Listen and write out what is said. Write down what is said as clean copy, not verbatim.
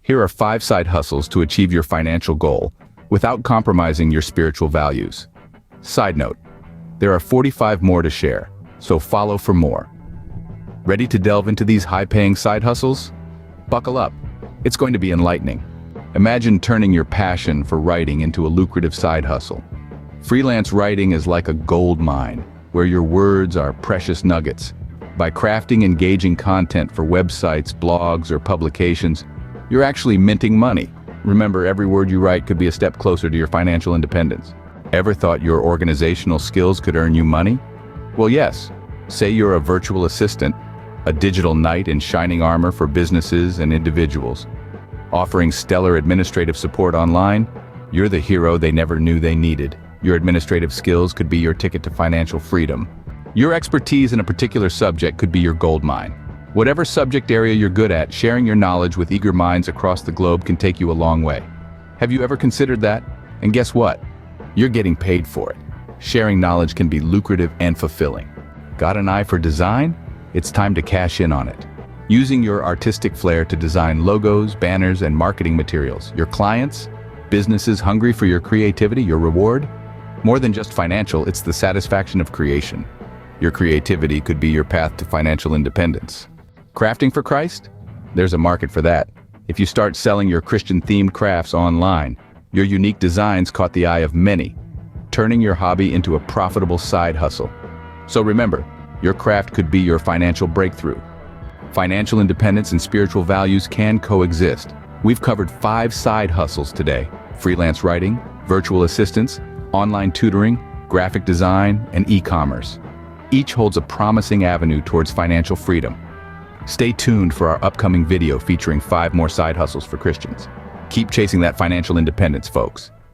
Here are 5 side hustles to achieve your financial goal without compromising your spiritual values. Side note, there are 45 more to share, so follow for more. Ready to delve into these high-paying side hustles? Buckle up. It's going to be enlightening. Imagine turning your passion for writing into a lucrative side hustle. Freelance writing is like a gold mine, where your words are precious nuggets. By crafting engaging content for websites, blogs, or publications, you're actually minting money. Remember, every word you write could be a step closer to your financial independence. Ever thought your organizational skills could earn you money? Well, yes. Say you're a virtual assistant, a digital knight in shining armor for businesses and individuals. Offering stellar administrative support online, you're the hero they never knew they needed. Your administrative skills could be your ticket to financial freedom. Your expertise in a particular subject could be your gold mine. Whatever subject area you're good at, sharing your knowledge with eager minds across the globe can take you a long way. Have you ever considered that? And guess what? You're getting paid for it. Sharing knowledge can be lucrative and fulfilling. Got an eye for design? It's time to cash in on it. Using your artistic flair to design logos, banners, and marketing materials. Your clients, businesses hungry for your creativity, your reward? More than just financial, it's the satisfaction of creation. Your creativity could be your path to financial independence. Crafting for Christ? There's a market for that. If you start selling your Christian-themed crafts online, your unique designs caught the eye of many, turning your hobby into a profitable side hustle. So remember, your craft could be your financial breakthrough. Financial independence and spiritual values can coexist. We've covered 5 side hustles today: freelance writing, virtual assistants, online tutoring, graphic design, and e-commerce. Each holds a promising avenue towards financial freedom. Stay tuned for our upcoming video featuring 5 more side hustles for Christians. Keep chasing that financial independence, folks.